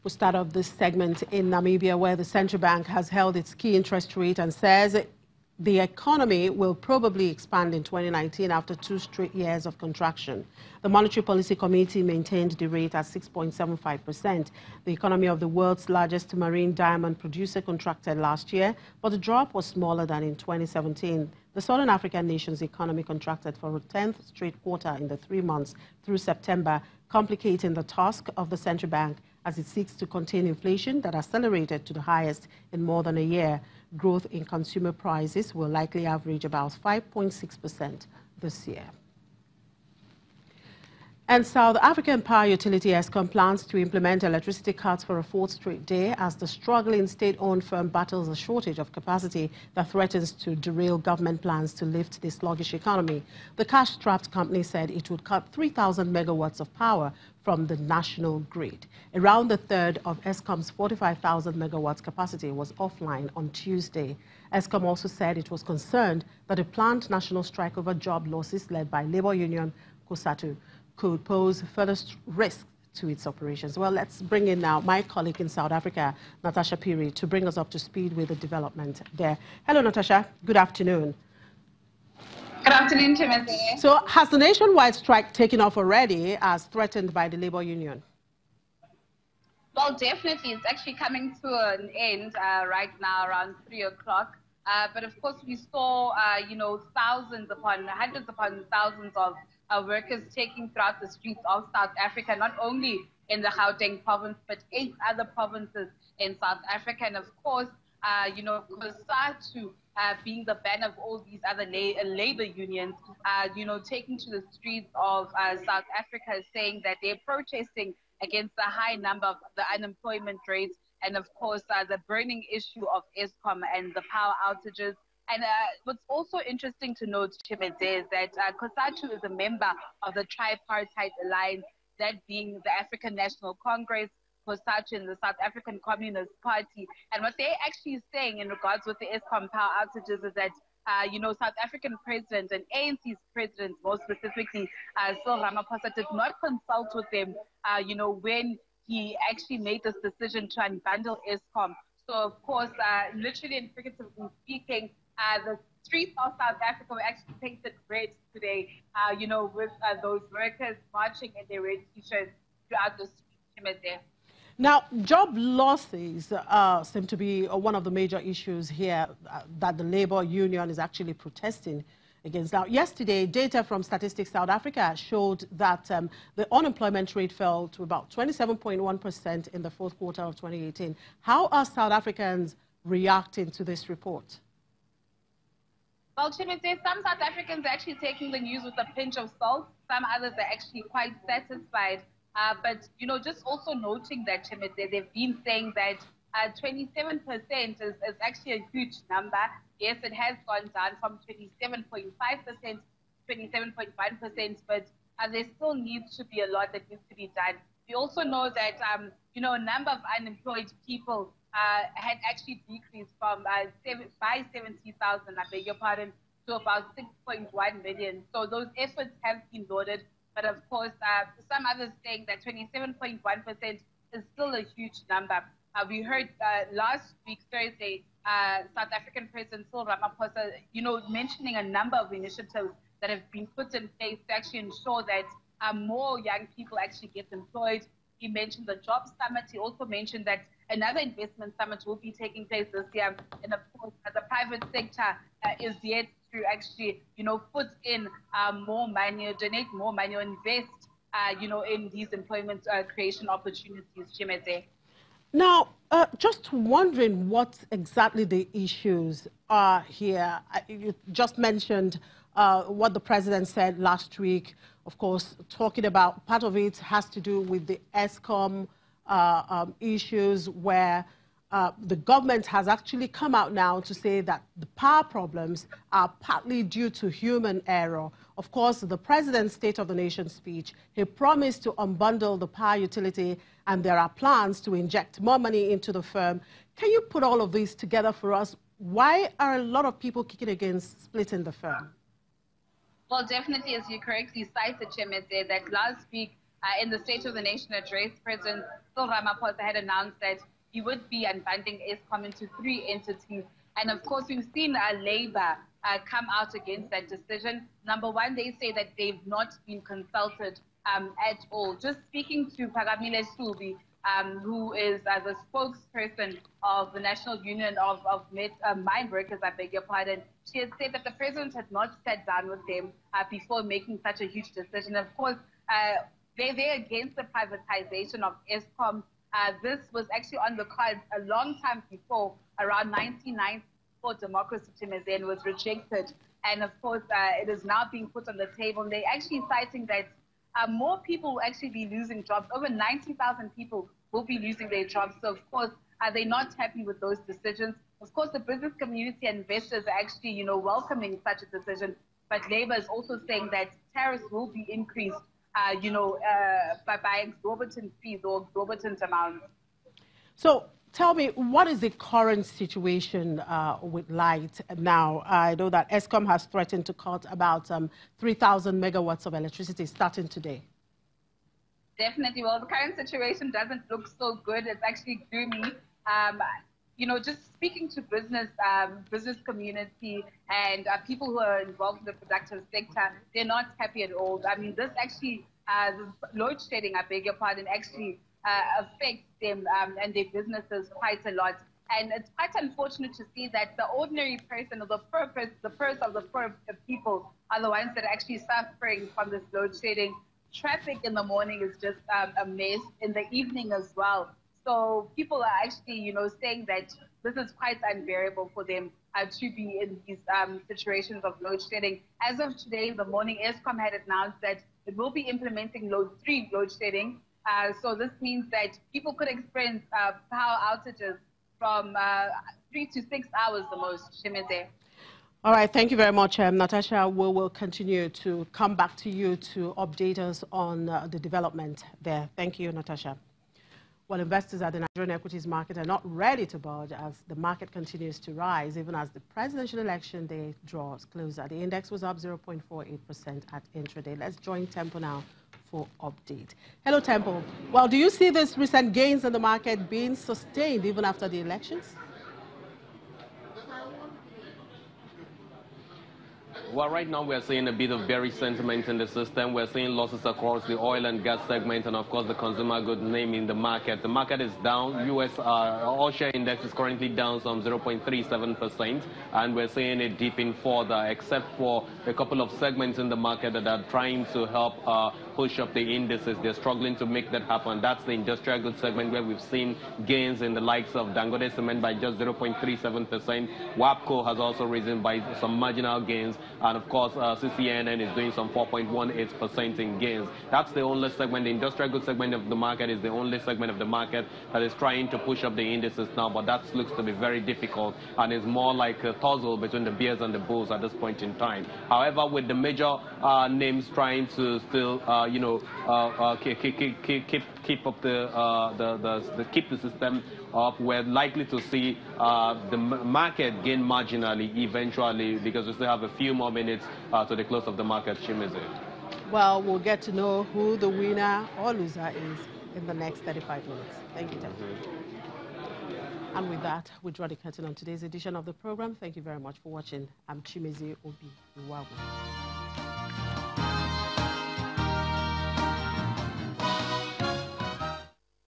We start off this segment in Namibia, where the central bank has held its key interest rate and says the economy will probably expand in 2019 after 2 straight years of contraction. The Monetary Policy Committee maintained the rate at 6.75%. The economy of the world's largest marine diamond producer contracted last year, but the drop was smaller than in 2017. The Southern African nation's economy contracted for a 10th straight quarter in the 3 months through September, complicating the task of the central bank as it seeks to contain inflation that accelerated to the highest in more than a year. Growth in consumer prices will likely average about 5.6% this year. And South African power utility Eskom plans to implement electricity cuts for a 4th straight day as the struggling state-owned firm battles a shortage of capacity that threatens to derail government plans to lift the sluggish economy. The cash-strapped company said it would cut 3,000 megawatts of power from the national grid. Around a third of Eskom's 45,000 megawatts capacity was offline on Tuesday. Eskom also said it was concerned that a planned national strike over job losses led by labor union COSATU could pose further risk to its operations. Well, let's bring in now my colleague in South Africa, Natasha Piri, to bring us up to speed with the development there. Hello, Natasha. Good afternoon. Good afternoon, Timothy. So has the nationwide strike taken off already as threatened by the labor union? Well, definitely. It's actually coming to an end right now around 3 o'clock. But of course, we saw, thousands upon hundreds upon thousands of workers taking throughout the streets of South Africa, not only in the Gauteng province, but 8 other provinces in South Africa. And of course, COSATU being the banner of all these other labor unions, taking to the streets of South Africa, saying that they're protesting against the high number of the unemployment rates, and of course, the burning issue of Eskom and the power outages. And what's also interesting to note, Chimete, is that COSATU is a member of the tripartite alliance, that being the African National Congress, COSATU, and the South African Communist Party. And what they're actually saying in regards with the Eskom power outages is that, South African president and ANC's president, more specifically, Cyril Ramaphosa, did not consult with them, when he actually made this decision to unbundle Eskom. So, of course, literally and figuratively speaking, the streets of South Africa were actually painted red today, with those workers marching in their red T-shirts throughout the streets there. Now, job losses seem to be one of the major issues here that the labor union is actually protesting against. Now, yesterday, data from Statistics South Africa showed that the unemployment rate fell to about 27.1% in the 4th quarter of 2018. How are South Africans reacting to this report? Well, Chimete, some South Africans are actually taking the news with a pinch of salt. Some others are actually quite satisfied. But, just also noting that, Chimete, they've been saying that 27% is actually a huge number. Yes, it has gone down from 27.5% to 27.1%, but there still needs to be a lot that needs to be done. We also know that, a number of unemployed people had actually decreased from by 70,000, I beg your pardon, to about 6.1 million. So those efforts have been lauded. But of course, some others saying that 27.1% is still a huge number. We heard last week, Thursday, South African President Cyril Ramaphosa, mentioning a number of initiatives that have been put in place to actually ensure that more young people actually get employed. He mentioned the Jobs Summit. He also mentioned that another investment summit will be taking place this year. And of course, the private sector is yet to actually, put in more money, or donate more money, or invest, in these employment creation opportunities, Chimete. Now, just wondering what exactly the issues are here. You just mentioned what the president said last week, of course, talking about part of it has to do with the Eskom issues where the government has actually come out now to say that the power problems are partly due to human error. Of course, the president's State of the Nation speech, he promised to unbundle the power utility, and there are plans to inject more money into the firm. Can you put all of this together for us? Why are a lot of people kicking against splitting the firm? Well, definitely, as you correctly cited, Chemete, that last week, In the State of the Nation address, President Cyril Ramaphosa had announced that he would be unbundling Eskom into 3 entities. And of course, we've seen Labour come out against that decision. Number one, they say that they've not been consulted at all. Just speaking to Phakamile Subi, who is the spokesperson of the National Union of Mine Workers, I beg your pardon, she had said that the president had not sat down with them before making such a huge decision. Of course, they're against the privatization of Eskom. This was actually on the cards a long time before, around 1990, before democracy was rejected. And of course, it is now being put on the table. And they're actually citing that more people will actually be losing jobs. Over 90,000 people will be losing their jobs. So, of course, they're not happy with those decisions. Of course, the business community and investors are actually, welcoming such a decision. But Labour is also saying that tariffs will be increased, by exorbitant fees or exorbitant amounts. So tell me, what is the current situation with light now? I know that Eskom has threatened to cut about 3,000 megawatts of electricity starting today. Definitely. Well, the current situation doesn't look so good. It's actually gloomy. Just speaking to business community and people who are involved in the productive sector, they're not happy at all. I mean, this actually, load shedding, I beg your pardon, actually affects them and their businesses quite a lot. And it's quite unfortunate to see that the ordinary person or the purse of the poor people are the ones that are actually suffering from this load shedding. Traffic in the morning is just a mess, in the evening as well. So people are actually, saying that this is quite unbearable for them to be in these situations of load shedding. As of today in the morning, Eskom had announced that it will be implementing load shedding. So this means that people could experience power outages from 3 to 6 hours the most, Shimeze. All right, thank you very much, Natasha. We will continue to come back to you to update us on the development there. Thank you, Natasha. Well, investors at the Nigerian equities market are not ready to budge as the market continues to rise, even as the presidential election day draws closer. The index was up 0.48% at intraday. Let's join Tempo now for update. Hello, Tempo. Well, do you see these recent gains in the market being sustained even after the elections? Well, right now we're seeing a bit of bearish sentiment in the system. We're seeing losses across the oil and gas segment and, of course, the consumer goods name in the market. The market is down. U.S. all-share index is currently down some 0.37%, and we're seeing it dipping further, except for a couple of segments in the market that are trying to help push up the indices. They're struggling to make that happen. That's the industrial goods segment where we've seen gains in the likes of Dangote Cement by just 0.37%. WAPCO has also risen by some marginal gains. And of course, CCNN is doing some 4.18% in gains. That's the only segment. The industrial goods segment of the market is the only segment of the market that is trying to push up the indices now. But that looks to be very difficult and is more like a tussle between the bears and the bulls at this point in time. However, with the major names trying to still, keep up keep the system up, we're likely to see the market gain marginally eventually, because we still have a few more minutes to the close of the market. Shimizu. Well, we'll get to know who the winner or loser is in the next 35 minutes. Thank you, Ted. And with that, we draw the curtain on today's edition of the program. Thank you very much for watching. I'm Chimeze Obi Iwabu.